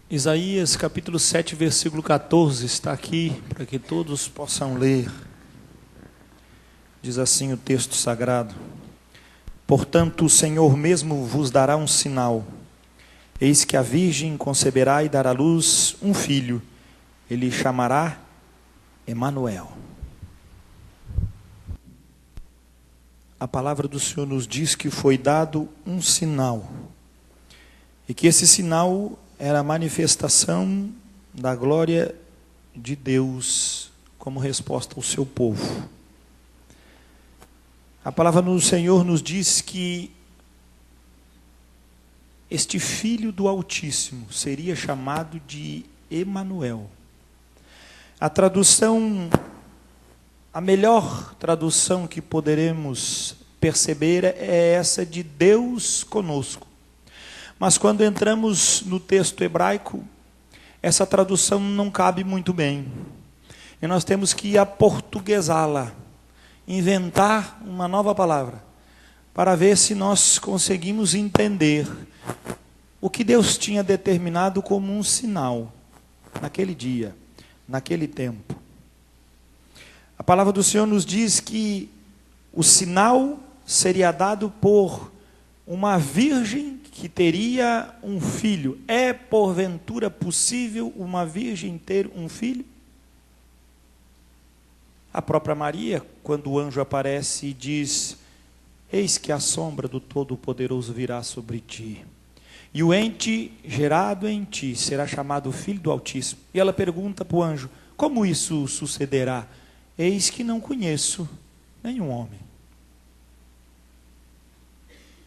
Isaías capítulo 7, versículo 14, está aqui para que todos possam ler. Diz assim o texto sagrado: Portanto, o Senhor mesmo vos dará um sinal. Eis que a virgem conceberá e dará à luz um filho. Ele chamará Emanuel. A palavra do Senhor nos diz que foi dado um sinal. E que esse sinal era a manifestação da glória de Deus como resposta ao seu povo. A palavra do Senhor nos diz que este Filho do Altíssimo seria chamado de Emanuel. A tradução, a melhor tradução que poderemos perceber é essa de Deus conosco. Mas quando entramos no texto hebraico, essa tradução não cabe muito bem. E nós temos que aportuguesá-la, inventar uma nova palavra, para ver se nós conseguimos entender o que Deus tinha determinado como um sinal, naquele dia, naquele tempo. A palavra do Senhor nos diz que o sinal seria dado por uma virgem que teria um filho. É porventura possível uma virgem ter um filho? A própria Maria, quando o anjo aparece e diz: eis que a sombra do Todo-Poderoso virá sobre ti, e o ente gerado em ti será chamado Filho do Altíssimo. E ela pergunta para o anjo: como isso sucederá? Eis que não conheço nenhum homem.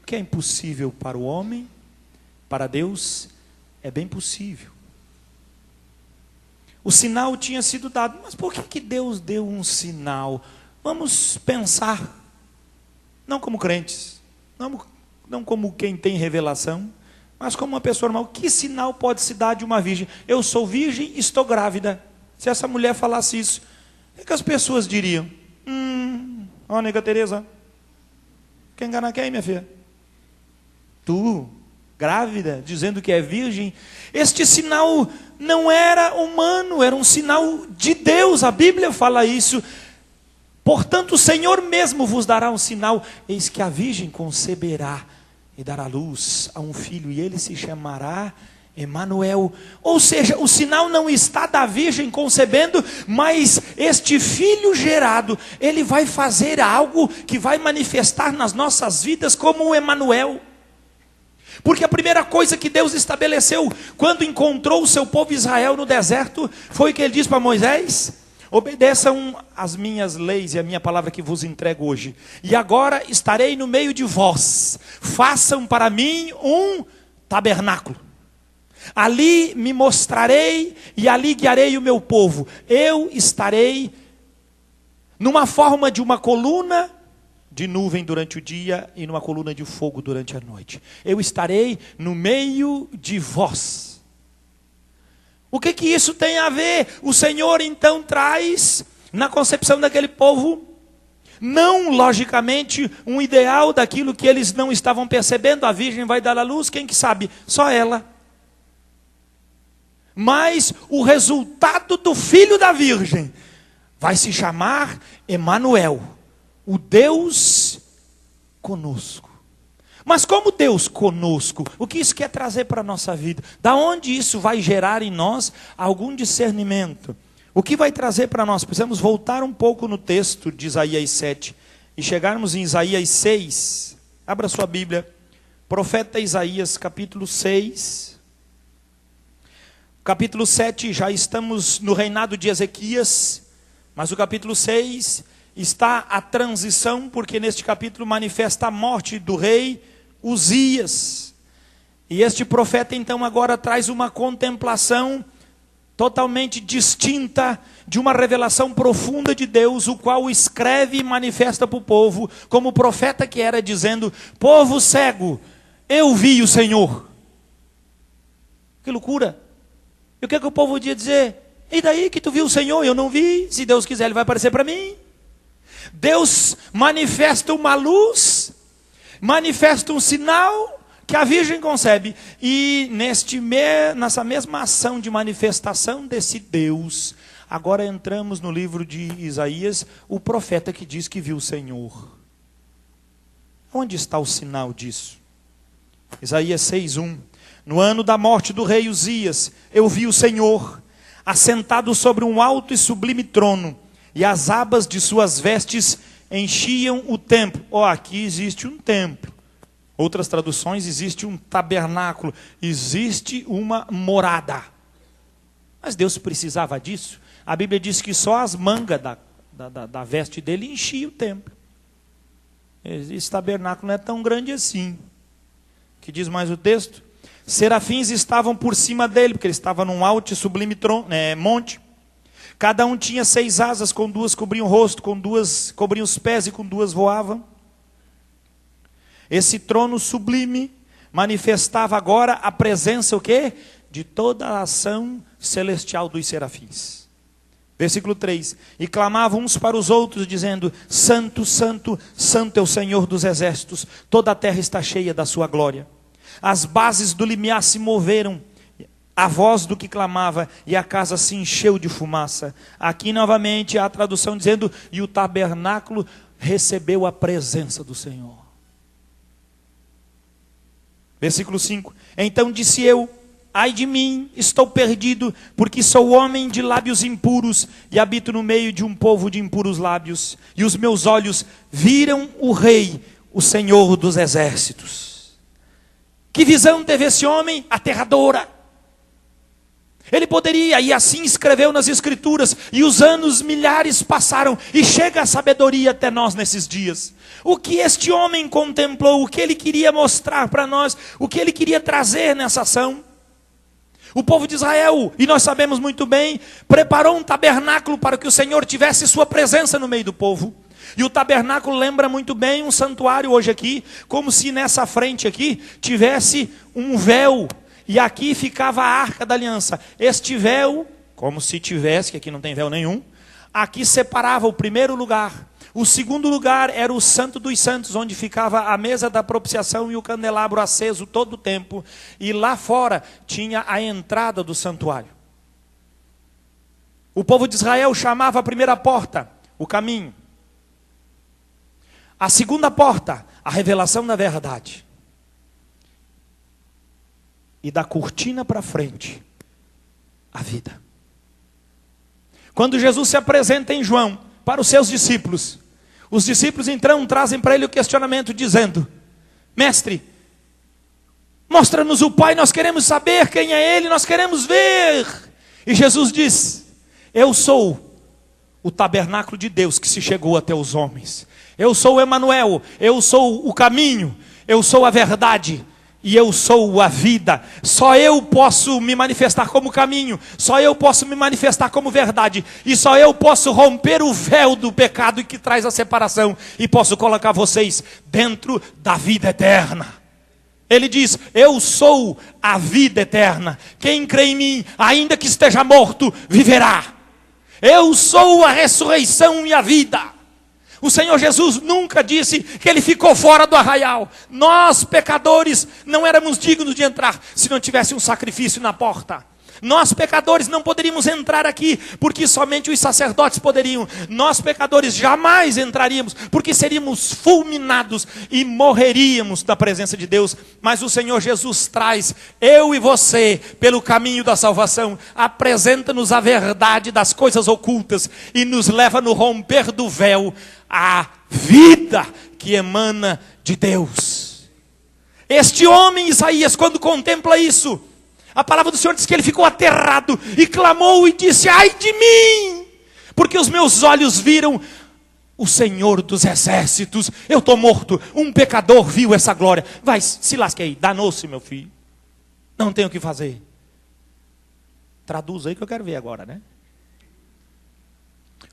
O que é impossível para o homem, para Deus é bem possível. O sinal tinha sido dado, mas por que Deus deu um sinal? Vamos pensar, não como crentes, não como quem tem revelação, mas como uma pessoa normal. Que sinal pode se dar de uma virgem? Eu sou virgem, estou grávida. Se essa mulher falasse isso, o que as pessoas diriam? Ó, nega Tereza, quer enganar quem, minha filha? Tu, grávida, dizendo que é virgem? Este sinal não era humano, era um sinal de Deus. A Bíblia fala isso. Portanto, o Senhor mesmo vos dará um sinal. Eis que a virgem conceberá e dará luz a um filho, e ele se chamará Emanuel. Ou seja, o sinal não está da virgem concebendo, mas este filho gerado, ele vai fazer algo que vai manifestar nas nossas vidas como o Emanuel. Porque a primeira coisa que Deus estabeleceu quando encontrou o seu povo Israel no deserto foi que ele disse para Moisés: obedeçam as minhas leis e a minha palavra que vos entrego hoje. E agora estarei no meio de vós. Façam para mim um tabernáculo. Ali me mostrarei e ali guiarei o meu povo. Eu estarei numa forma de uma coluna de nuvem durante o dia e numa coluna de fogo durante a noite. Eu estarei no meio de vós. O que isso tem a ver? O Senhor então traz na concepção daquele povo, não logicamente um ideal daquilo que eles não estavam percebendo. A virgem vai dar à luz, quem que sabe? Só ela. Mas o resultado do filho da virgem vai se chamar Emanuel, o Deus conosco. Mas como Deus conosco, o que isso quer trazer para a nossa vida? Da onde isso vai gerar em nós algum discernimento? O que vai trazer para nós? Precisamos voltar um pouco no texto de Isaías 7 e chegarmos em Isaías 6. Abra sua Bíblia, profeta Isaías capítulo 6. Capítulo 7, já estamos no reinado de Ezequias, mas o capítulo 6 está a transição, porque neste capítulo manifesta a morte do rei Uzias. E este profeta então agora traz uma contemplação totalmente distinta de uma revelação profunda de Deus, o qual escreve e manifesta para o povo, como profeta que era, dizendo: povo cego, eu vi o Senhor. Que loucura! E o que o povo podia dizer? E daí que tu viu o Senhor? Eu não vi. Se Deus quiser, Ele vai aparecer para mim. Deus manifesta uma luz, manifesta um sinal, que a Virgem concebe. E nessa mesma ação de manifestação desse Deus, agora entramos no livro de Isaías, o profeta que diz que viu o Senhor. Onde está o sinal disso? Isaías 6:1. No ano da morte do rei Uzias, eu vi o Senhor, assentado sobre um alto e sublime trono, e as abas de suas vestes enchiam o templo. Aqui existe um templo. Outras traduções, existe um tabernáculo, existe uma morada. Mas Deus precisava disso? A Bíblia diz que só as mangas da veste dele enchiam o templo. Esse tabernáculo não é tão grande assim. Que diz mais o texto? Serafins estavam por cima dele, porque ele estava num alto e sublime monte. Cada um tinha 6 asas, com 2 cobriam o rosto, com 2 cobriam os pés e com 2 voavam. Esse trono sublime manifestava agora a presença, o quê? De toda a ação celestial dos serafins. Versículo 3. E clamavam uns para os outros, dizendo: Santo, Santo, Santo é o Senhor dos exércitos, toda a terra está cheia da sua glória. As bases do limiar se moveram, a voz do que clamava, e a casa se encheu de fumaça. Aqui novamente há a tradução dizendo: e o tabernáculo recebeu a presença do Senhor. Versículo 5. Então disse eu: ai de mim, estou perdido, porque sou homem de lábios impuros, e habito no meio de um povo de impuros lábios. E os meus olhos viram o Rei, o Senhor dos exércitos. Que visão teve esse homem? Aterradora. Ele poderia, e assim escreveu nas Escrituras, e os anos milhares passaram, e chega a sabedoria até nós nesses dias. O que este homem contemplou, o que ele queria mostrar para nós, o que ele queria trazer nessa ação. O povo de Israel, e nós sabemos muito bem, preparou um tabernáculo para que o Senhor tivesse sua presença no meio do povo. E o tabernáculo lembra muito bem um santuário hoje aqui, como se nessa frente aqui tivesse um véu, e aqui ficava a arca da aliança. Este véu, como se tivesse, que aqui não tem véu nenhum, aqui separava o primeiro lugar. O segundo lugar era o Santo dos Santos, onde ficava a mesa da propiciação e o candelabro aceso todo o tempo. E lá fora tinha a entrada do santuário. O povo de Israel chamava a primeira porta o caminho. A segunda porta, a revelação da verdade. E da cortina para frente, a vida. Quando Jesus se apresenta em João para os seus discípulos, os discípulos então trazem para ele o questionamento dizendo: Mestre, mostra-nos o Pai, nós queremos saber quem é Ele, nós queremos ver. E Jesus diz: eu sou o tabernáculo de Deus que se chegou até os homens. Eu sou o Emanuel, eu sou o caminho, eu sou a verdade e eu sou a vida. Só eu posso me manifestar como caminho, só eu posso me manifestar como verdade, e só eu posso romper o véu do pecado que traz a separação, e posso colocar vocês dentro da vida eterna. Ele diz: eu sou a vida eterna. Quem crê em mim, ainda que esteja morto, viverá. Eu sou a ressurreição e a vida. O Senhor Jesus nunca disse que ele ficou fora do arraial. Nós, pecadores, não éramos dignos de entrar se não tivesse um sacrifício na porta. Nós, pecadores, não poderíamos entrar aqui, porque somente os sacerdotes poderiam. Nós, pecadores, jamais entraríamos, porque seríamos fulminados e morreríamos da presença de Deus. Mas o Senhor Jesus traz eu e você pelo caminho da salvação, apresenta-nos a verdade das coisas ocultas e nos leva no romper do véu a vida que emana de Deus. Este homem, Isaías, quando contempla isso, a palavra do Senhor diz que ele ficou aterrado e clamou e disse: ai de mim, porque os meus olhos viram o Senhor dos exércitos. Eu estou morto, um pecador viu essa glória. Vai, se lasque aí, danou-se, meu filho, não tem o que fazer. Traduz aí que eu quero ver agora, né?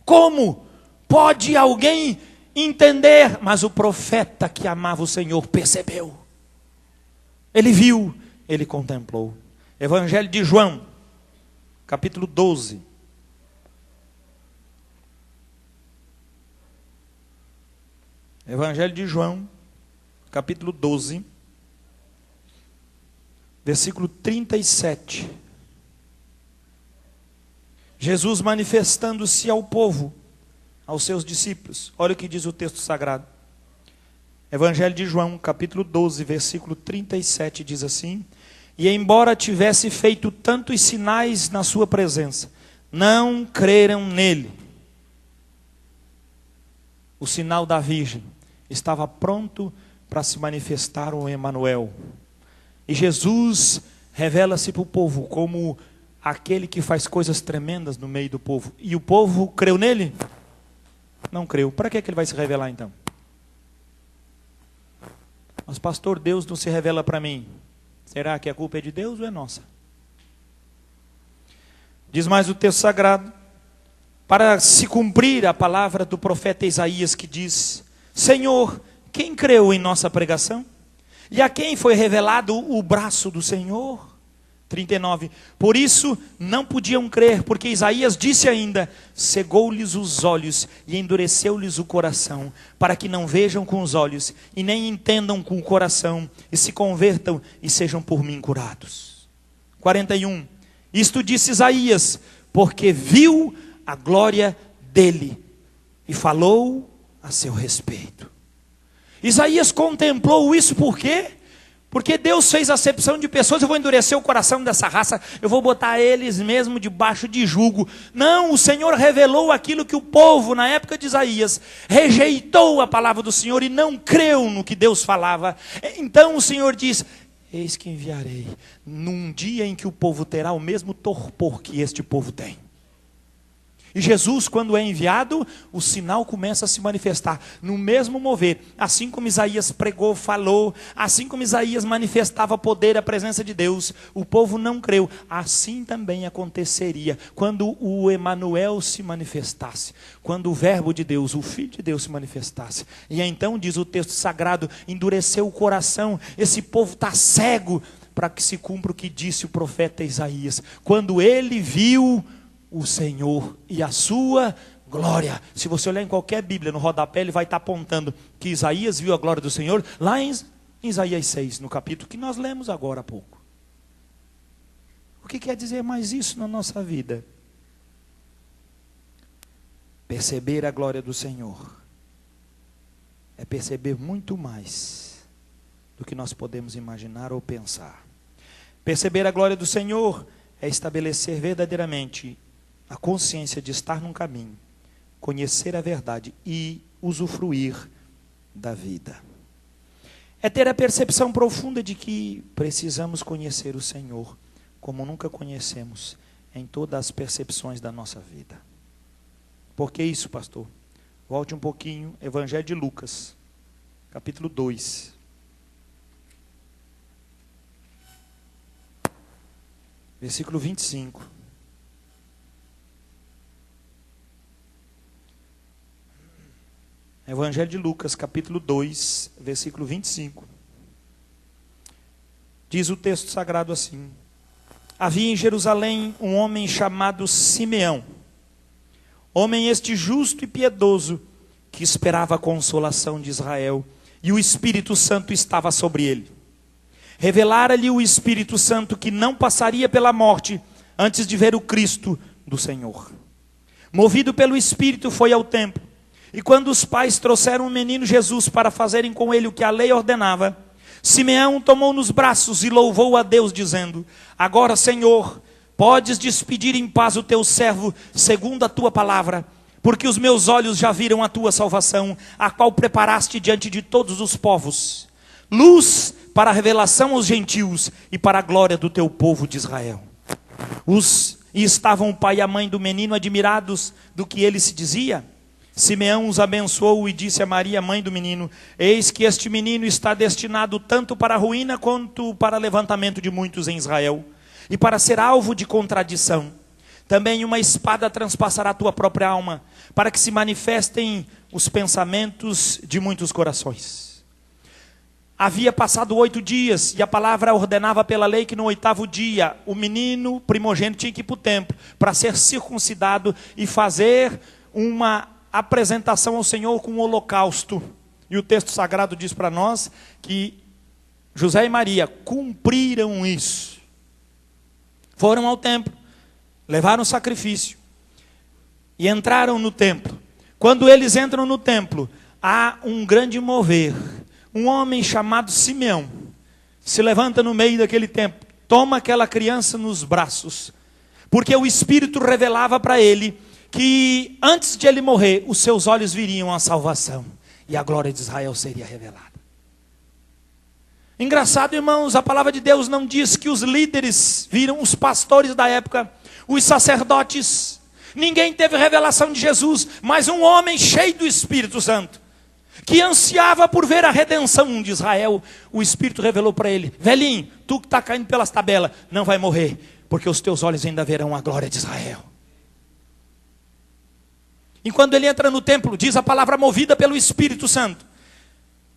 Como pode alguém entender? Mas o profeta que amava o Senhor percebeu. Ele viu, ele contemplou. Evangelho de João, capítulo 12. Evangelho de João, capítulo 12. versículo 37. Jesus manifestando-se ao povo, aos seus discípulos. Olha o que diz o texto sagrado. Evangelho de João, capítulo 12, versículo 37, diz assim: e embora tivesse feito tantos sinais na sua presença, não creram nele. O sinal da Virgem estava pronto para se manifestar o Emanuel. E Jesus revela-se para o povo como aquele que faz coisas tremendas no meio do povo. E o povo creu nele? Não creu. Para que ele vai se revelar então? Mas pastor, Deus não se revela para mim. Será que a culpa é de Deus ou é nossa? Diz mais o texto sagrado: para se cumprir a palavra do profeta Isaías, que diz: Senhor, quem creu em nossa pregação? E a quem foi revelado o braço do Senhor? 39. Por isso não podiam crer, porque Isaías disse ainda: cegou-lhes os olhos e endureceu-lhes o coração, para que não vejam com os olhos e nem entendam com o coração, e se convertam e sejam por mim curados. 41. Isto disse Isaías, porque viu a glória dele e falou a seu respeito. Isaías contemplou isso por quê? Porque Deus fez acepção de pessoas. Eu vou endurecer o coração dessa raça, eu vou botar eles mesmo debaixo de jugo. Não, o Senhor revelou aquilo que o povo, na época de Isaías, rejeitou a palavra do Senhor e não creu no que Deus falava. Então o Senhor diz: eis que enviarei num dia em que o povo terá o mesmo torpor que este povo tem. E Jesus, quando é enviado, o sinal começa a se manifestar no mesmo mover. Assim como Isaías pregou, falou, assim como Isaías manifestava poder, a presença de Deus, o povo não creu. Assim também aconteceria quando o Emanuel se manifestasse, quando o verbo de Deus, o Filho de Deus se manifestasse. E então, diz o texto sagrado, endureceu o coração, esse povo está cego, para que se cumpra o que disse o profeta Isaías. Quando ele viu o Senhor e a sua glória. Se você olhar em qualquer Bíblia, no rodapé, ele vai estar apontando que Isaías viu a glória do Senhor, lá em Isaías 6, no capítulo que nós lemos agora há pouco. O que quer dizer mais isso na nossa vida? Perceber a glória do Senhor é perceber muito mais do que nós podemos imaginar ou pensar. Perceber a glória do Senhor é estabelecer verdadeiramente a consciência de estar num caminho, conhecer a verdade e usufruir da vida. É ter a percepção profunda de que precisamos conhecer o Senhor como nunca conhecemos em todas as percepções da nossa vida. Por que isso, pastor? Volte um pouquinho, Evangelho de Lucas, capítulo 2. Versículo 25. Evangelho de Lucas, capítulo 2, versículo 25. Diz o texto sagrado assim: havia em Jerusalém um homem chamado Simeão, homem este justo e piedoso, que esperava a consolação de Israel, e o Espírito Santo estava sobre ele. Revelara-lhe o Espírito Santo que não passaria pela morte antes de ver o Cristo do Senhor. Movido pelo Espírito, foi ao templo. E quando os pais trouxeram o menino Jesus para fazerem com ele o que a lei ordenava, Simeão tomou nos braços e louvou a Deus, dizendo: agora, Senhor, podes despedir em paz o teu servo, segundo a tua palavra, porque os meus olhos já viram a tua salvação, a qual preparaste diante de todos os povos, luz para a revelação aos gentios e para a glória do teu povo de Israel. E estavam o pai e a mãe do menino admirados do que ele se dizia. Simeão os abençoou e disse a Maria, mãe do menino: eis que este menino está destinado tanto para a ruína quanto para levantamento de muitos em Israel, e para ser alvo de contradição. Também uma espada transpassará a tua própria alma, para que se manifestem os pensamentos de muitos corações. Havia passado 8 dias, e a palavra ordenava pela lei que no 8º dia, o menino primogênito tinha que ir para o templo, para ser circuncidado e fazer uma apresentação ao Senhor com um holocausto. E o texto sagrado diz para nós que José e Maria cumpriram isso. Foram ao templo, levaram o sacrifício e entraram no templo. Quando eles entram no templo, há um grande mover. Um homem chamado Simeão se levanta no meio daquele templo, toma aquela criança nos braços, porque o Espírito revelava para ele que antes de ele morrer, os seus olhos viriam a salvação e a glória de Israel seria revelada. Engraçado, irmãos, a palavra de Deus não diz que os líderes viram, os pastores da época, os sacerdotes, ninguém teve revelação de Jesus, mas um homem cheio do Espírito Santo, que ansiava por ver a redenção de Israel, o Espírito revelou para ele: velhinho, tu que está caindo pelas tabelas, não vai morrer, porque os teus olhos ainda verão a glória de Israel. E quando ele entra no templo, diz a palavra movida pelo Espírito Santo,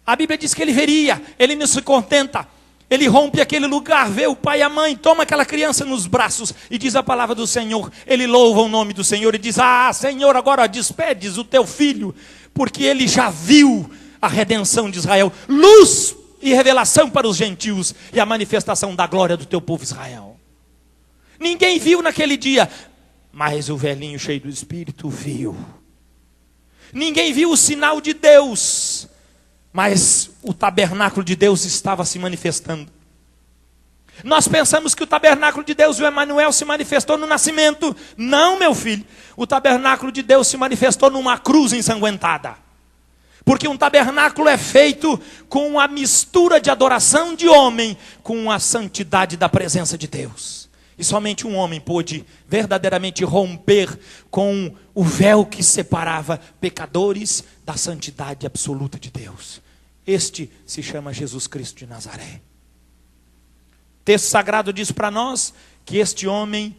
a Bíblia diz que ele veria, ele não se contenta, ele rompe aquele lugar, vê o pai e a mãe, toma aquela criança nos braços, e diz a palavra do Senhor, ele louva o nome do Senhor, e diz: ah, Senhor, agora despedes o teu filho, porque ele já viu a redenção de Israel, luz e revelação para os gentios, e a manifestação da glória do teu povo Israel. Ninguém viu naquele dia, mas o velhinho cheio do Espírito viu. Ninguém viu o sinal de Deus, mas o tabernáculo de Deus estava se manifestando. Nós pensamos que o tabernáculo de Deus, o Emanuel, se manifestou no nascimento. Não, meu filho. O tabernáculo de Deus se manifestou numa cruz ensanguentada. Porque um tabernáculo é feito com a mistura de adoração de homem com a santidade da presença de Deus. E somente um homem pôde verdadeiramente romper com o véu que separava pecadores da santidade absoluta de Deus. Este se chama Jesus Cristo de Nazaré. O texto sagrado diz para nós que este homem,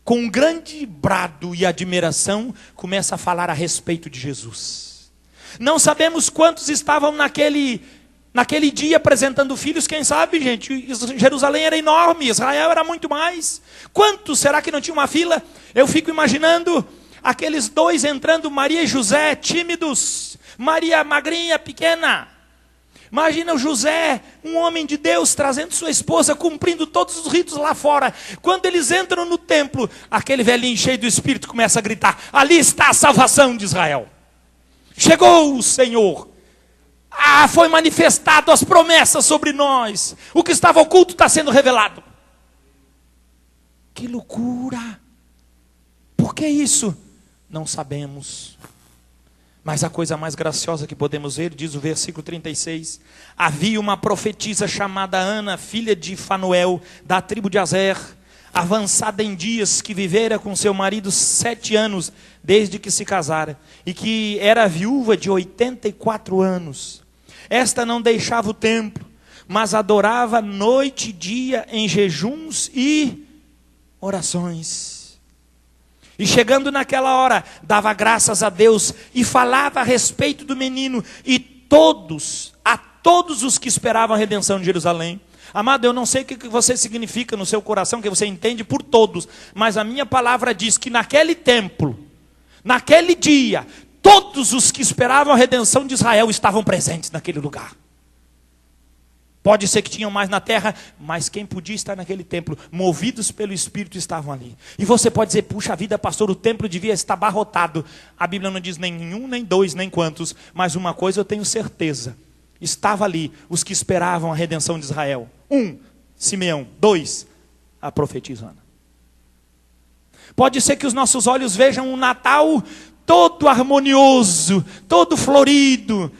com um grande brado e admiração, começa a falar a respeito de Jesus. Não sabemos quantos estavam naquele dia apresentando filhos. Quem sabe, gente, Jerusalém era enorme, Israel era muito mais. Quantos será que não tinha uma fila? Eu fico imaginando aqueles dois entrando, Maria e José, tímidos, Maria magrinha, pequena. Imagina o José, um homem de Deus, trazendo sua esposa, cumprindo todos os ritos lá fora. Quando eles entram no templo, aquele velhinho cheio do Espírito começa a gritar: ali está a salvação de Israel. Chegou o Senhor. Ah, foi manifestado as promessas sobre nós. O que estava oculto está sendo revelado. Que loucura! Por que isso? Não sabemos. Mas a coisa mais graciosa que podemos ver, diz o versículo 36, havia uma profetisa chamada Ana, filha de Fanuel, da tribo de Aser, avançada em dias, que vivera com seu marido 7 anos, desde que se casara, e que era viúva de 84 anos. Esta não deixava o templo, mas adorava noite e dia em jejuns e orações. E chegando naquela hora, dava graças a Deus e falava a respeito do menino. E a todos os que esperavam a redenção de Jerusalém. Amado, eu não sei o que você significa no seu coração, que você entende por todos. Mas a minha palavra diz que naquele templo, naquele dia, todos os que esperavam a redenção de Israel estavam presentes naquele lugar. Pode ser que tinham mais na terra, mas quem podia estar naquele templo, movidos pelo Espírito, estavam ali. E você pode dizer: puxa vida, pastor, o templo devia estar abarrotado. A Bíblia não diz nem um, nem dois, nem quantos. Mas uma coisa eu tenho certeza: estava ali os que esperavam a redenção de Israel. 1, Simeão. 2, a profetisa Ana. Pode ser que os nossos olhos vejam um Natal todo harmonioso, todo florido.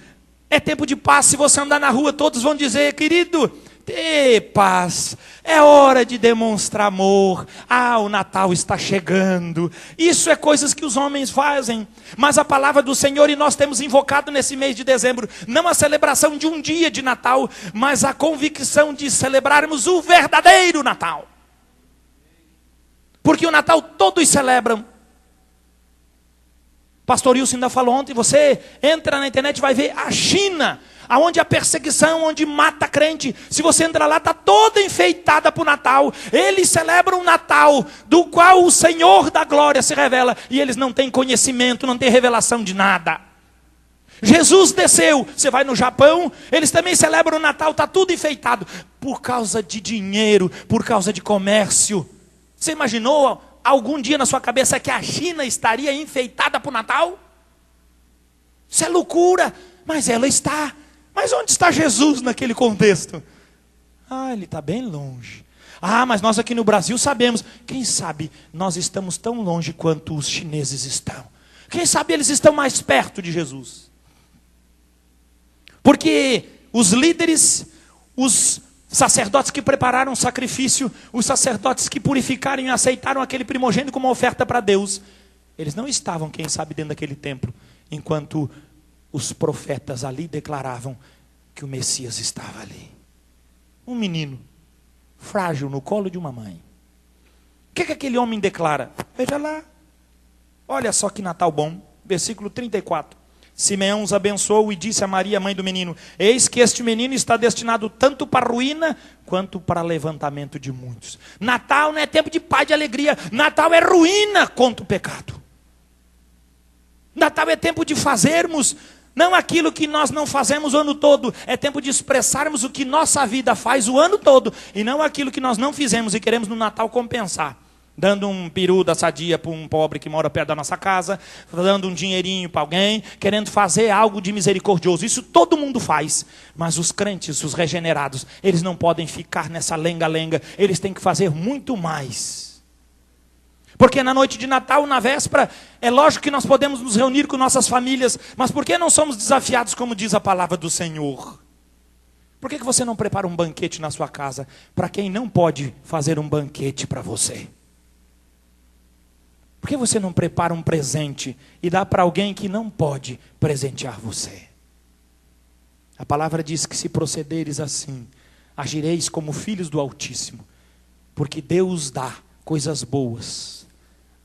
É tempo de paz. Se você andar na rua, todos vão dizer: querido, dê paz, é hora de demonstrar amor. Ah, o Natal está chegando. Isso é coisas que os homens fazem. Mas a palavra do Senhor, e nós temos invocado nesse mês de dezembro, não a celebração de um dia de Natal, mas a convicção de celebrarmos o verdadeiro Natal. Porque o Natal todos celebram. Pastor Wilson ainda falou ontem, você entra na internet e vai ver a China, aonde a perseguição, onde mata crente. Se você entrar lá, está toda enfeitada para o Natal. Eles celebram o Natal, do qual o Senhor da glória se revela. E eles não têm conhecimento, não têm revelação de nada. Jesus desceu. Você vai no Japão, eles também celebram o Natal, está tudo enfeitado. Por causa de dinheiro, por causa de comércio. Você imaginou algum dia na sua cabeça que a China estaria enfeitada para o Natal? Isso é loucura, mas ela está. Mas onde está Jesus naquele contexto? Ele está bem longe. Mas nós aqui no Brasil sabemos. Quem sabe nós estamos tão longe quanto os chineses estão. Quem sabe eles estão mais perto de Jesus. Porque os líderes, os sacerdotes que prepararam o sacrifício, os sacerdotes que purificaram e aceitaram aquele primogênito como oferta para Deus, eles não estavam, quem sabe, dentro daquele templo, enquanto os profetas ali declaravam que o Messias estava ali. Um menino, frágil, no colo de uma mãe. O que aquele homem declara? Veja lá, olha só que Natal bom, versículo 34. Simeão os abençoou e disse a Maria, mãe do menino: eis que este menino está destinado tanto para ruína, quanto para levantamento de muitos. Natal não é tempo de paz e de alegria. Natal é ruína contra o pecado. Natal é tempo de fazermos, não aquilo que nós não fazemos o ano todo. É tempo de expressarmos o que nossa vida faz o ano todo, e não aquilo que nós não fizemos e queremos no Natal compensar. Dando um peru da sadia para um pobre que mora perto da nossa casa, dando um dinheirinho para alguém, querendo fazer algo de misericordioso. Isso todo mundo faz, mas os crentes, os regenerados, eles não podem ficar nessa lenga-lenga, eles têm que fazer muito mais. Porque na noite de Natal, na véspera, é lógico que nós podemos nos reunir com nossas famílias, mas por que não somos desafiados como diz a palavra do Senhor? Por que você não prepara um banquete na sua casa para quem não pode fazer um banquete para você? Por que você não prepara um presente e dá para alguém que não pode presentear você? A palavra diz que se procederes assim, agireis como filhos do Altíssimo, porque Deus dá coisas boas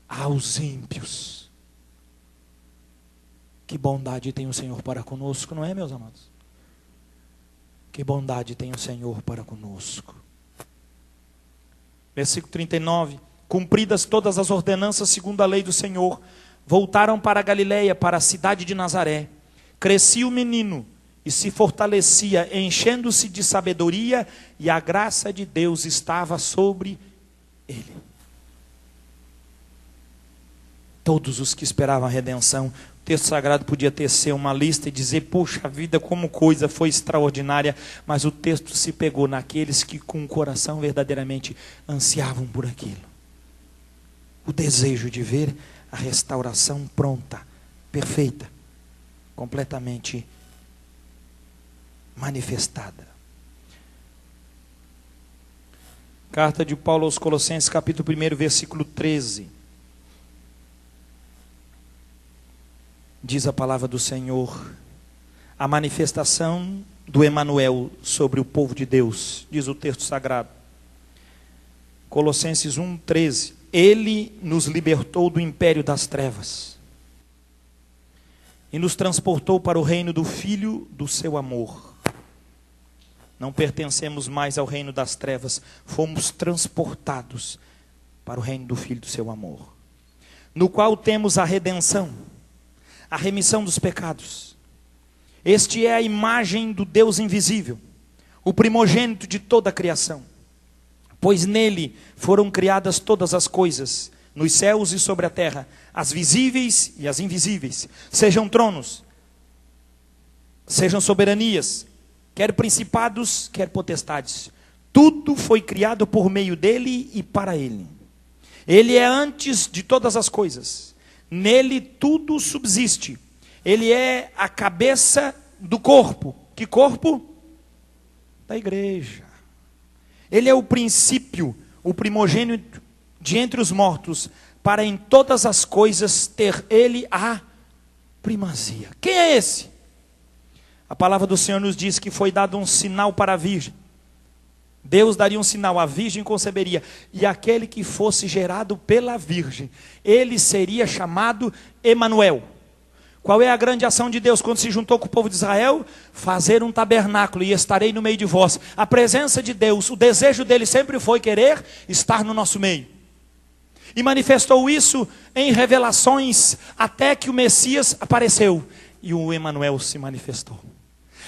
aos ímpios. Que bondade tem o Senhor para conosco, não é, meus amados? Que bondade tem o Senhor para conosco. Versículo 39. Cumpridas todas as ordenanças segundo a lei do Senhor, voltaram para a Galileia, para a cidade de Nazaré. Crescia o menino e se fortalecia, enchendo-se de sabedoria, e a graça de Deus estava sobre ele. Todos os que esperavam a redenção, o texto sagrado podia tecer uma lista e dizer: puxa vida, como coisa foi extraordinária, mas o texto se pegou naqueles que com o coração verdadeiramente ansiavam por aquilo. O desejo de ver a restauração pronta, perfeita, completamente manifestada. Carta de Paulo aos Colossenses, capítulo 1, versículo 13. Diz a palavra do Senhor: a manifestação do Emanuel sobre o povo de Deus, diz o texto sagrado. Colossenses 1, 13. Ele nos libertou do império das trevas e nos transportou para o reino do Filho do seu amor. Não pertencemos mais ao reino das trevas, fomos transportados para o reino do Filho do seu amor, no qual temos a redenção, a remissão dos pecados. Este é a imagem do Deus invisível, o primogênito de toda a criação. Pois nele foram criadas todas as coisas, nos céus e sobre a terra, as visíveis e as invisíveis, sejam tronos, sejam soberanias, quer principados, quer potestades. Tudo foi criado por meio dele e para ele. Ele é antes de todas as coisas, nele tudo subsiste. Ele é a cabeça do corpo. Que corpo? Da igreja. Ele é o princípio, o primogênito de entre os mortos, para em todas as coisas ter ele a primazia. Quem é esse? A palavra do Senhor nos diz que foi dado um sinal para a virgem. Deus daria um sinal, a virgem conceberia, e aquele que fosse gerado pela virgem, ele seria chamado Emanuel. Qual é a grande ação de Deus quando se juntou com o povo de Israel? Fazer um tabernáculo, e estarei no meio de vós. A presença de Deus, o desejo dele sempre foi querer estar no nosso meio. E manifestou isso em revelações até que o Messias apareceu. e o Emanuel se manifestou.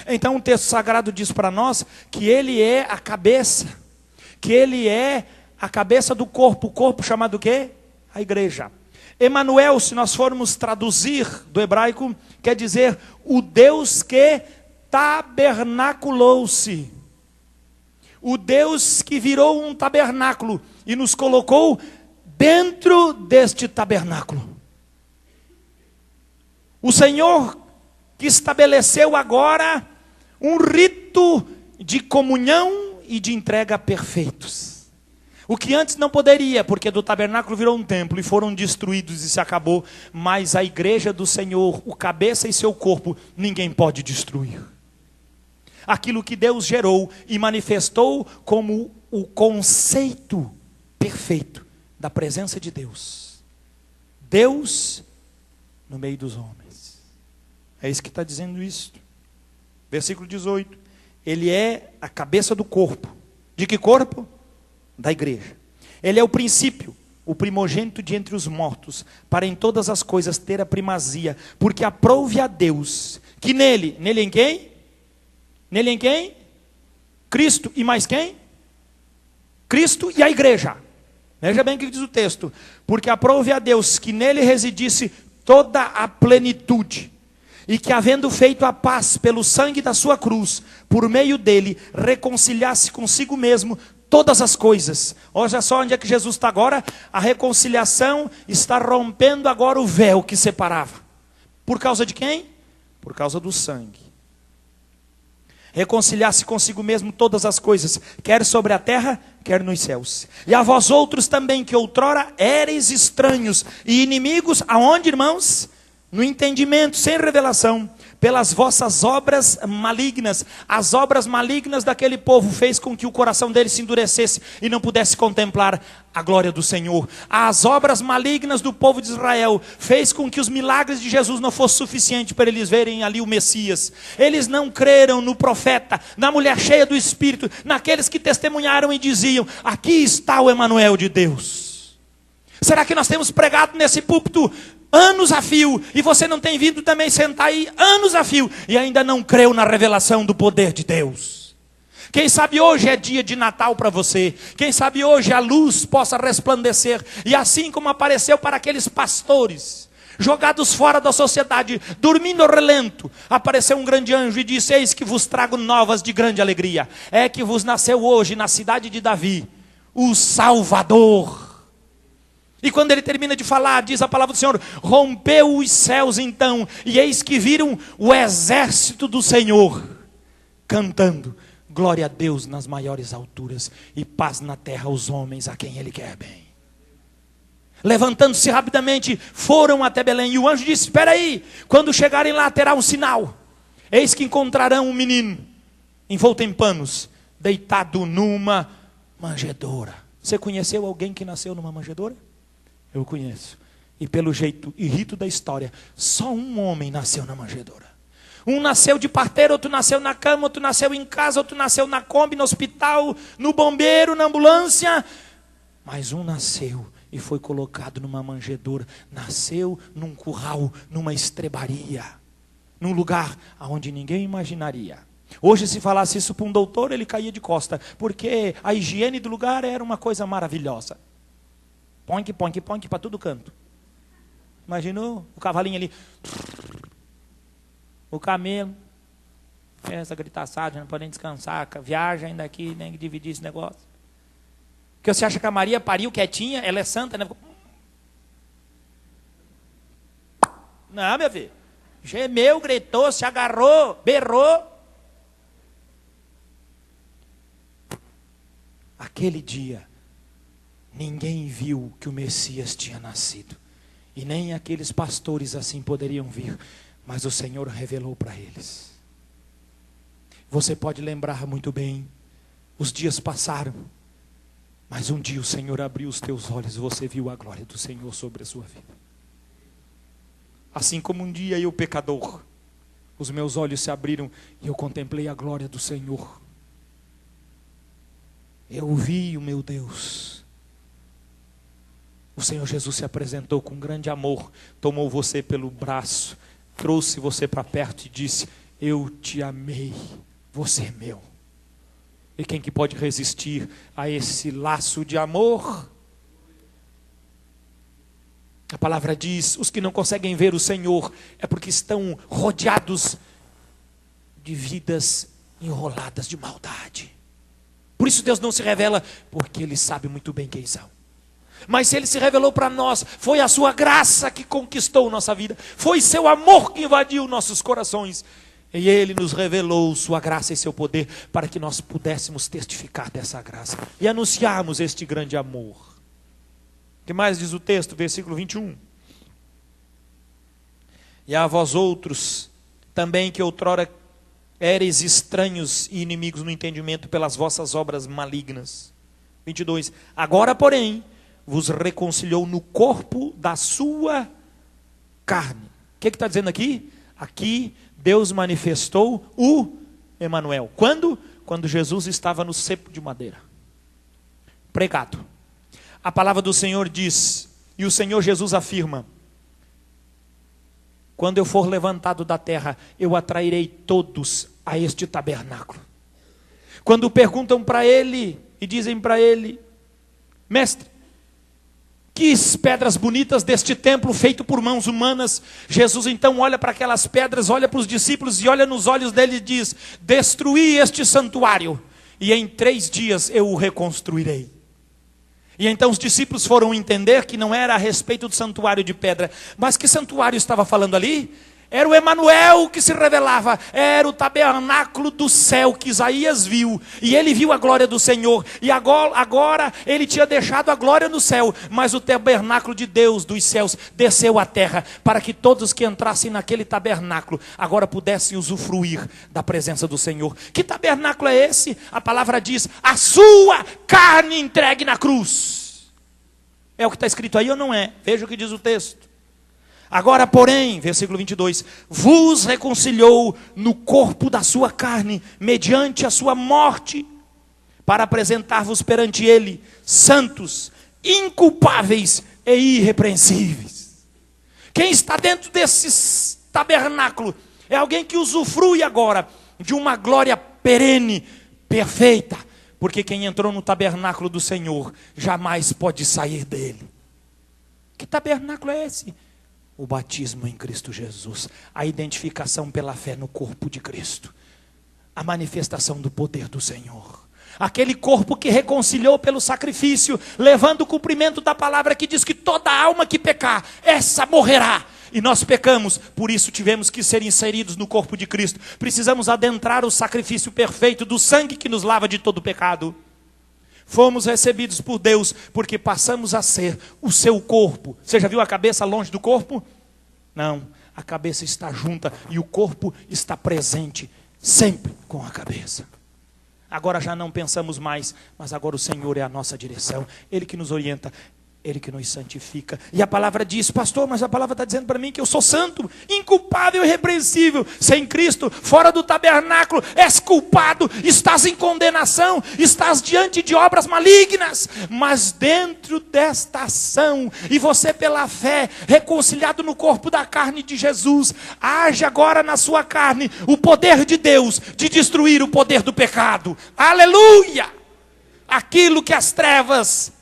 Então o texto sagrado diz para nós que ele é a cabeça, que ele é a cabeça do corpo. O corpo chamado o quê? A igreja. Emanuel, se nós formos traduzir do hebraico, quer dizer o Deus que tabernaculou-se. O Deus que virou um tabernáculo e nos colocou dentro deste tabernáculo. O Senhor que estabeleceu agora um rito de comunhão e de entrega perfeitos. O que antes não poderia, porque do tabernáculo virou um templo e foram destruídos e se acabou. Mas a igreja do Senhor, o cabeça e seu corpo, ninguém pode destruir. Aquilo que Deus gerou e manifestou como o conceito perfeito da presença de Deus. Deus no meio dos homens. É isso que está dizendo isso. Versículo 18. Ele é a cabeça do corpo. De que corpo? Da igreja. Ele é o princípio, o primogênito de entre os mortos, para em todas as coisas ter a primazia, porque aprouve a Deus, que nele em quem? Nele em quem? Cristo e mais quem? Cristo e a igreja. Veja bem o que diz o texto. Porque aprouve a Deus que nele residisse toda a plenitude, e que havendo feito a paz pelo sangue da sua cruz, por meio dele, reconciliasse consigo mesmo todas as coisas. Olha só onde é que Jesus está agora. A reconciliação está rompendo agora o véu que separava. Por causa de quem? Por causa do sangue. Reconciliasse consigo mesmo todas as coisas, quer sobre a terra, quer nos céus. E a vós outros também, que outrora éreis estranhos e inimigos, aonde, irmãos? No entendimento, sem revelação, pelas vossas obras malignas. As obras malignas daquele povo fez com que o coração deles se endurecesse e não pudesse contemplar a glória do Senhor. As obras malignas do povo de Israel fez com que os milagres de Jesus não fossem suficientes para eles verem ali o Messias. Eles não creram no profeta, na mulher cheia do Espírito, naqueles que testemunharam e diziam: aqui está o Emanuel de Deus. Será que nós temos pregado nesse púlpito anos a fio, e você não tem vindo também sentar aí anos a fio, e ainda não creu na revelação do poder de Deus? Quem sabe hoje é dia de Natal para você, quem sabe hoje a luz possa resplandecer, e assim como apareceu para aqueles pastores, jogados fora da sociedade, dormindo ao relento, apareceu um grande anjo e disse: eis que vos trago novas de grande alegria, é que vos nasceu hoje na cidade de Davi, o Salvador. E quando ele termina de falar, diz a palavra do Senhor: rompeu os céus então, e eis que viram o exército do Senhor, cantando: glória a Deus nas maiores alturas, e paz na terra aos homens a quem Ele quer bem. Levantando-se rapidamente, foram até Belém, e o anjo disse: espera aí, quando chegarem lá terá um sinal. Eis que encontrarão um menino, envolto em panos, deitado numa manjedoura. Você conheceu alguém que nasceu numa manjedoura? Eu conheço. E pelo jeito e rito da história, só um homem nasceu na manjedoura. Um nasceu de parteiro, outro nasceu na cama, outro nasceu em casa, outro nasceu na Kombi, no hospital, no bombeiro, na ambulância. Mas um nasceu e foi colocado numa manjedoura. Nasceu num curral, numa estrebaria, num lugar onde ninguém imaginaria. Hoje, se falasse isso para um doutor, ele caía de costa, porque a higiene do lugar era uma coisa maravilhosa. Ponque, ponque, ponque para todo canto. Imaginou o cavalinho ali, o camelo, essa gritaçada, não podem descansar, viaja ainda aqui, nem dividir esse negócio. Porque você acha que a Maria pariu quietinha, ela é santa, né? Não, meu filho. Gemeu, gritou, se agarrou, berrou. Aquele dia, ninguém viu que o Messias tinha nascido. E nem aqueles pastores assim poderiam vir. Mas o Senhor revelou para eles. Você pode lembrar muito bem. Os dias passaram. Mas um dia o Senhor abriu os teus olhos. E você viu a glória do Senhor sobre a sua vida. Assim como um dia eu, pecador, os meus olhos se abriram e eu contemplei a glória do Senhor. Eu vi o meu Deus. O Senhor Jesus se apresentou com grande amor, tomou você pelo braço, trouxe você para perto e disse: eu te amei, você é meu. E quem que pode resistir a esse laço de amor? A palavra diz: os que não conseguem ver o Senhor é porque estão rodeados de vidas enroladas de maldade. Por isso Deus não se revela, porque Ele sabe muito bem quem são. Mas se Ele se revelou para nós, foi a sua graça que conquistou nossa vida, foi seu amor que invadiu nossos corações, e Ele nos revelou sua graça e seu poder, para que nós pudéssemos testificar dessa graça, e anunciarmos este grande amor. O que mais diz o texto, versículo 21? E a vós outros, também que outrora éreis estranhos e inimigos no entendimento pelas vossas obras malignas. 22. Agora, porém, vos reconciliou no corpo da sua carne. O que está dizendo aqui? Aqui Deus manifestou o Emanuel. Quando? Quando Jesus estava no cepo de madeira, pregado. A palavra do Senhor diz, e o Senhor Jesus afirma: quando eu for levantado da terra, eu atrairei todos a este tabernáculo. Quando perguntam para ele e dizem para ele: mestre, que pedras bonitas deste templo feito por mãos humanas. Jesus então olha para aquelas pedras, olha para os discípulos e olha nos olhos dele e diz: destruí este santuário e em 3 dias eu o reconstruirei. E então os discípulos foram entender que não era a respeito do santuário de pedra, mas que santuário estava falando ali? Era o Emanuel que se revelava, era o tabernáculo do céu que Isaías viu, e ele viu a glória do Senhor, e agora ele tinha deixado a glória no céu, mas o tabernáculo de Deus dos céus desceu à terra, para que todos que entrassem naquele tabernáculo, agora pudessem usufruir da presença do Senhor. Que tabernáculo é esse? A palavra diz: a sua carne entregue na cruz. É o que está escrito aí ou não é? Veja o que diz o texto. Agora, porém, versículo 22, vos reconciliou no corpo da sua carne, mediante a sua morte, para apresentar-vos perante ele, santos, inculpáveis e irrepreensíveis. Quem está dentro desse tabernáculo é alguém que usufrui agora de uma glória perene, perfeita, porque quem entrou no tabernáculo do Senhor jamais pode sair dele. Que tabernáculo é esse? O batismo em Cristo Jesus, a identificação pela fé no corpo de Cristo, a manifestação do poder do Senhor, aquele corpo que reconciliou pelo sacrifício, levando o cumprimento da palavra que diz que toda alma que pecar, essa morrerá. E nós pecamos, por isso tivemos que ser inseridos no corpo de Cristo. Precisamos adentrar o sacrifício perfeito do sangue que nos lava de todo pecado. Fomos recebidos por Deus, porque passamos a ser o seu corpo. Você já viu a cabeça longe do corpo? Não, a cabeça está junta e o corpo está presente, sempre com a cabeça. Agora já não pensamos mais, mas agora o Senhor é a nossa direção, Ele que nos orienta, Ele que nos santifica. E a palavra diz: pastor, mas a palavra está dizendo para mim que eu sou santo, inculpável e irrepreensível. Sem Cristo, fora do tabernáculo, és culpado, estás em condenação, estás diante de obras malignas. Mas dentro desta ação, e você pela fé, reconciliado no corpo da carne de Jesus, age agora na sua carne o poder de Deus, de destruir o poder do pecado. Aleluia! Aquilo que as trevas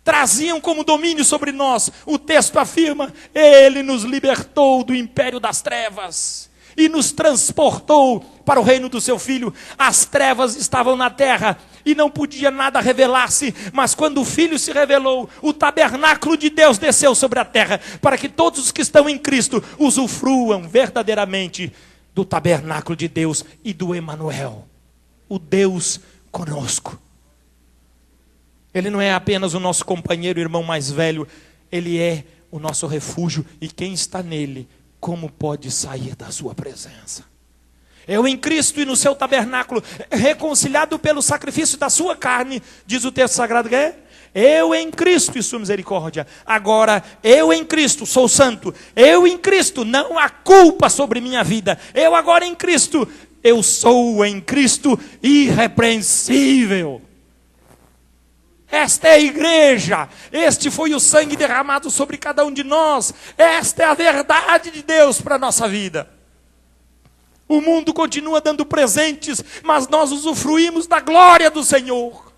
traziam como domínio sobre nós, o texto afirma: Ele nos libertou do império das trevas e nos transportou para o reino do seu Filho. As trevas estavam na terra e não podia nada revelar-se, mas quando o Filho se revelou, o tabernáculo de Deus desceu sobre a terra, para que todos os que estão em Cristo usufruam verdadeiramente do tabernáculo de Deus e do Emanuel, o Deus conosco. Ele não é apenas o nosso companheiro, irmão mais velho, Ele é o nosso refúgio, e quem está nele, como pode sair da sua presença? Eu em Cristo e no seu tabernáculo, reconciliado pelo sacrifício da sua carne, diz o texto sagrado que é: eu em Cristo e sua misericórdia. Agora, eu em Cristo sou santo, eu em Cristo não há culpa sobre minha vida, eu agora em Cristo, eu sou em Cristo irrepreensível. Esta é a igreja, este foi o sangue derramado sobre cada um de nós, esta é a verdade de Deus para a nossa vida. O mundo continua dando presentes, mas nós usufruímos da glória do Senhor.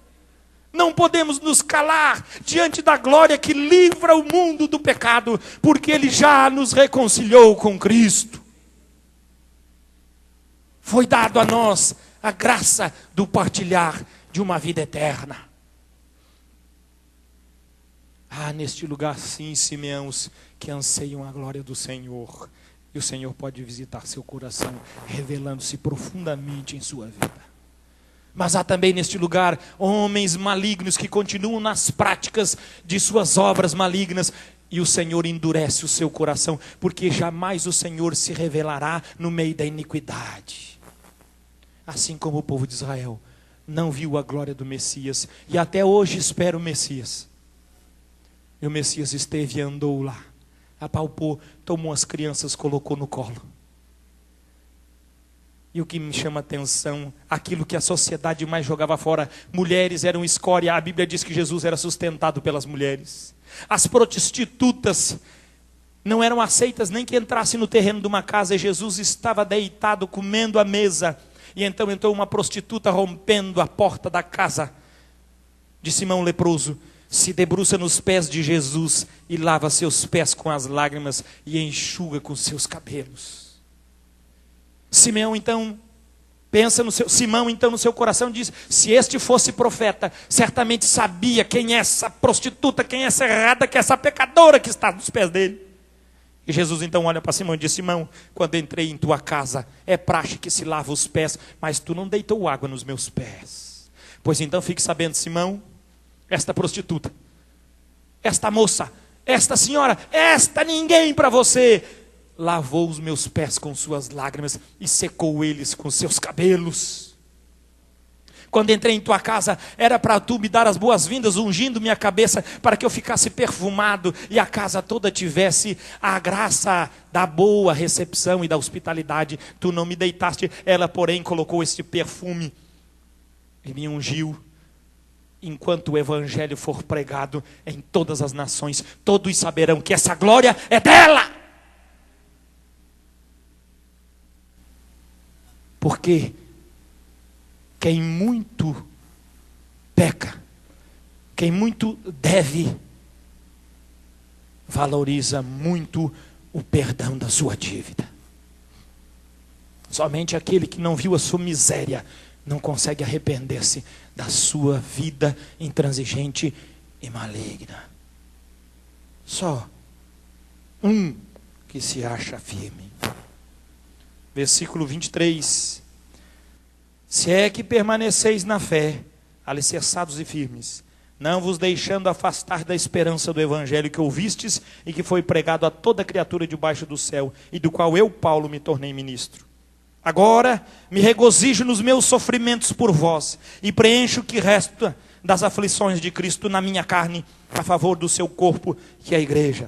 Não podemos nos calar diante da glória que livra o mundo do pecado, porque Ele já nos reconciliou com Cristo. Foi dado a nós a graça do partilhar de uma vida eterna. Há neste lugar sim, Simeãos, que anseiam a glória do Senhor. E o Senhor pode visitar seu coração, revelando-se profundamente em sua vida. Mas há também neste lugar homens malignos que continuam nas práticas de suas obras malignas. E o Senhor endurece o seu coração, porque jamais o Senhor se revelará no meio da iniquidade. Assim como o povo de Israel não viu a glória do Messias, e até hoje espera o Messias. E o Messias esteve e andou lá, apalpou, tomou as crianças, colocou no colo. E o que me chama a atenção, aquilo que a sociedade mais jogava fora, mulheres eram escória. A Bíblia diz que Jesus era sustentado pelas mulheres. As prostitutas não eram aceitas nem que entrasse no terreno de uma casa, e Jesus estava deitado comendo à mesa, e então entrou uma prostituta rompendo a porta da casa de Simão leproso, se debruça nos pés de Jesus e lava seus pés com as lágrimas e enxuga com seus cabelos. Simão então no seu coração diz: se este fosse profeta, certamente sabia quem é essa prostituta, quem é essa errada, que é essa pecadora que está nos pés dele. E Jesus então olha para Simão e diz: Simão, quando entrei em tua casa, é praxe que se lava os pés, mas tu não deitou água nos meus pés. Pois então fique sabendo, Simão, esta prostituta, esta moça, esta senhora, esta ninguém para você, lavou os meus pés com suas lágrimas e secou eles com seus cabelos. Quando entrei em tua casa, era para tu me dar as boas-vindas, ungindo minha cabeça, para que eu ficasse perfumado e a casa toda tivesse a graça da boa recepção e da hospitalidade. Tu não me deitaste, ela porém colocou este perfume e me ungiu. Enquanto o evangelho for pregado em todas as nações, todos saberão que essa glória é dela. Porque quem muito peca, quem muito deve, valoriza muito o perdão da sua dívida. Somente aquele que não viu a sua miséria não consegue arrepender-se da sua vida intransigente e maligna. Só um que se acha firme. Versículo 23. Se é que permaneceis na fé, alicerçados e firmes, não vos deixando afastar da esperança do evangelho que ouvistes e que foi pregado a toda criatura debaixo do céu, e do qual eu, Paulo, me tornei ministro. Agora me regozijo nos meus sofrimentos por vós, e preencho o que resta das aflições de Cristo na minha carne, a favor do seu corpo, que é a igreja,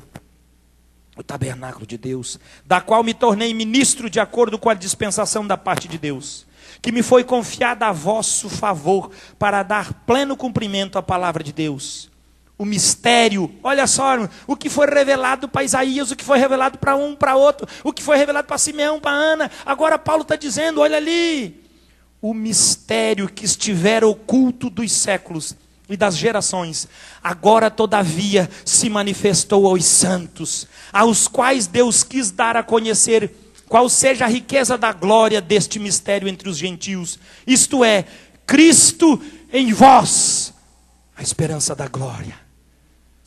o tabernáculo de Deus, da qual me tornei ministro de acordo com a dispensação da parte de Deus, que me foi confiada a vosso favor, para dar pleno cumprimento à palavra de Deus. O mistério, olha só, o que foi revelado para Isaías, o que foi revelado para um, para outro, o que foi revelado para Simeão, para Ana, agora Paulo está dizendo, olha ali, o mistério que estivera oculto dos séculos e das gerações, agora todavia se manifestou aos santos, aos quais Deus quis dar a conhecer qual seja a riqueza da glória deste mistério entre os gentios, isto é, Cristo em vós, a esperança da glória.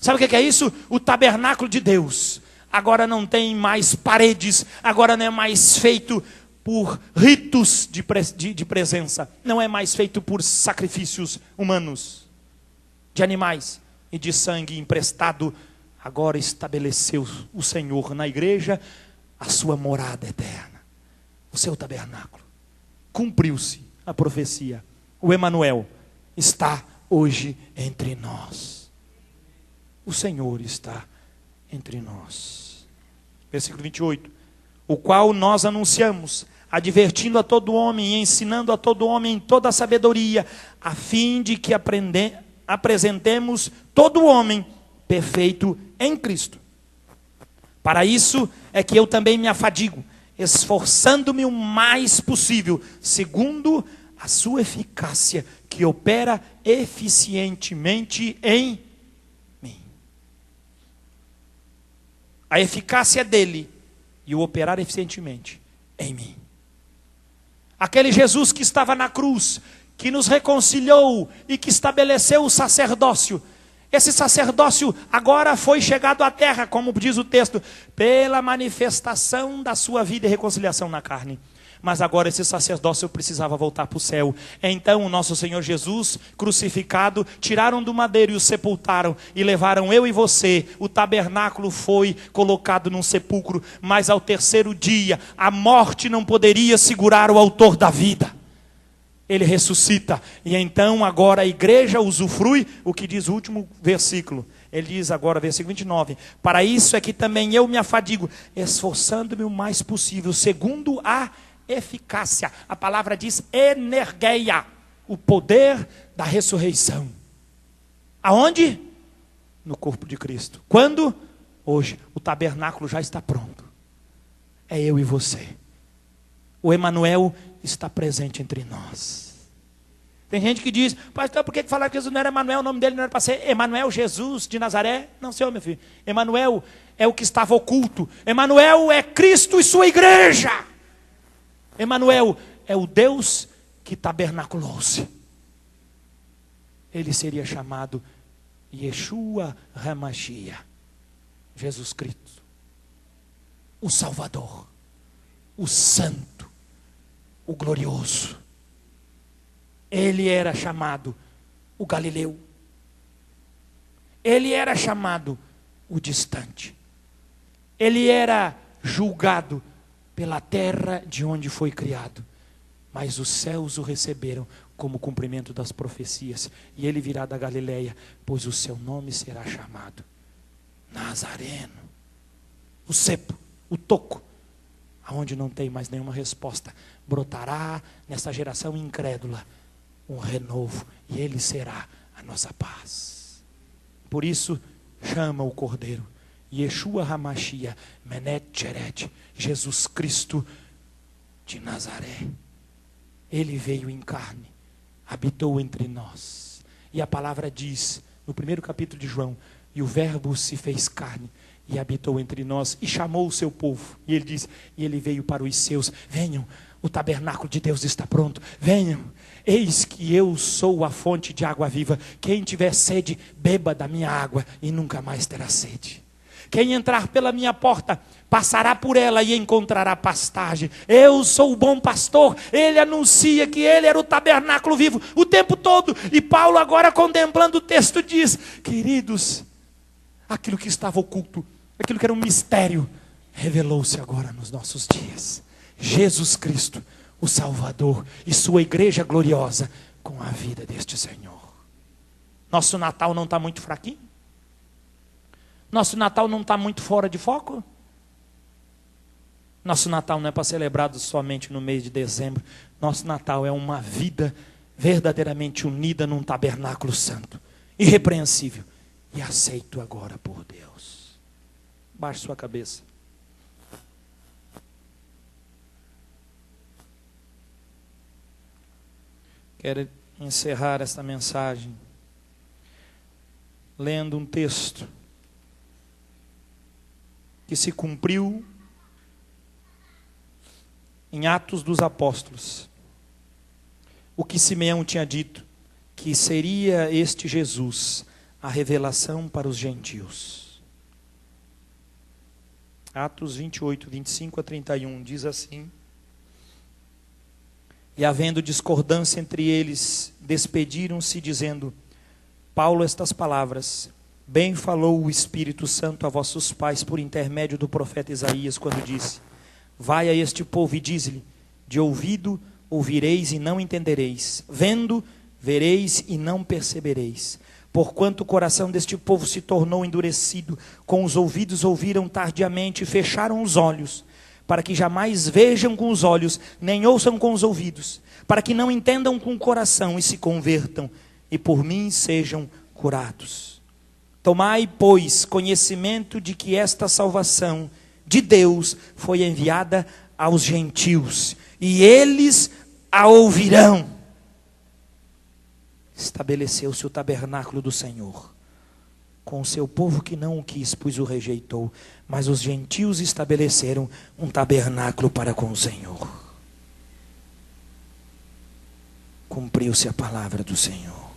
Sabe o que é isso? O tabernáculo de Deus agora não tem mais paredes, agora não é mais feito por ritos de presença, não é mais feito por sacrifícios humanos, de animais e de sangue emprestado. Agora estabeleceu o Senhor na igreja a sua morada eterna, o seu tabernáculo. Cumpriu-se a profecia. O Emanuel está hoje entre nós. O Senhor está entre nós. Versículo 28. O qual nós anunciamos, advertindo a todo homem e ensinando a todo homem em toda a sabedoria, a fim de que apresentemos todo homem perfeito em Cristo. Para isso é que eu também me afadigo, esforçando-me o mais possível, segundo a sua eficácia, que opera eficientemente em mim. A eficácia dele e o operar eficientemente em mim. Aquele Jesus que estava na cruz, que nos reconciliou e que estabeleceu o sacerdócio. Esse sacerdócio agora foi chegado à terra, como diz o texto, pela manifestação da sua vida e reconciliação na carne. Mas agora esse sacerdócio precisava voltar para o céu. Então o nosso Senhor Jesus, crucificado, tiraram do madeiro e o sepultaram. E levaram eu e você. O tabernáculo foi colocado num sepulcro. Mas ao terceiro dia, a morte não poderia segurar o autor da vida. Ele ressuscita. E então agora a igreja usufrui o que diz o último versículo. Ele diz agora, versículo 29. Para isso é que também eu me afadigo, esforçando-me o mais possível, segundo a eficácia. A palavra diz energeia, o poder da ressurreição. Aonde? No corpo de Cristo. Quando? Hoje. O tabernáculo já está pronto. É eu e você. O Emanuel está presente entre nós. Tem gente que diz, pastor, por que falar que Jesus não era Emanuel? O nome dele não era para ser Emanuel Jesus de Nazaré? Não, senhor, meu filho. Emanuel é o que estava oculto. Emanuel é Cristo e sua igreja. Emanuel é o Deus que tabernaculou-se. Ele seria chamado Yeshua HaMashiach, Jesus Cristo, o Salvador, o Santo, o Glorioso. Ele era chamado o Galileu. Ele era chamado o Distante. Ele era julgado pela terra de onde foi criado. Mas os céus o receberam como cumprimento das profecias. E ele virá da Galileia, pois o seu nome será chamado Nazareno. O cepo, o toco, aonde não tem mais nenhuma resposta, brotará nessa geração incrédula um renovo, e ele será a nossa paz. Por isso, chama o Cordeiro Yeshua HaMashiach, Menet Jered, Jesus Cristo de Nazaré. Ele veio em carne, habitou entre nós. E a palavra diz, no primeiro capítulo de João, e o verbo se fez carne e habitou entre nós e chamou o seu povo. E ele diz, e ele veio para os seus. Venham, o tabernáculo de Deus está pronto. Venham, eis que eu sou a fonte de água viva. Quem tiver sede, beba da minha água e nunca mais terá sede. Quem entrar pela minha porta, passará por ela e encontrará pastagem. Eu sou o bom pastor. Ele anuncia que ele era o tabernáculo vivo o tempo todo. E Paulo agora, contemplando o texto, diz, queridos, aquilo que estava oculto, aquilo que era um mistério, revelou-se agora nos nossos dias. Jesus Cristo, o Salvador, e sua igreja gloriosa, com a vida deste Senhor. Nosso Natal não está muito fraquinho? Nosso Natal não está muito fora de foco? Nosso Natal não é para celebrado somente no mês de dezembro. Nosso Natal é uma vida verdadeiramente unida num tabernáculo santo, irrepreensível e aceito agora por Deus. Baixe sua cabeça. Quero encerrar esta mensagem lendo um texto que se cumpriu em Atos dos Apóstolos. O que Simeão tinha dito, que seria este Jesus a revelação para os gentios. Atos 28, 25 a 31, diz assim: e havendo discordância entre eles, despediram-se dizendo, Paulo estas palavras, bem falou o Espírito Santo a vossos pais por intermédio do profeta Isaías, quando disse, vai a este povo e diz-lhe, de ouvido ouvireis e não entendereis, vendo, vereis e não percebereis. Porquanto o coração deste povo se tornou endurecido, com os ouvidos ouviram tardiamente e fecharam os olhos, para que jamais vejam com os olhos, nem ouçam com os ouvidos, para que não entendam com o coração e se convertam, e por mim sejam curados. Tomai, pois, conhecimento de que esta salvação de Deus foi enviada aos gentios, e eles a ouvirão. Estabeleceu-se o tabernáculo do Senhor com o seu povo que não o quis, pois o rejeitou, mas os gentios estabeleceram um tabernáculo para com o Senhor. Cumpriu-se a palavra do Senhor.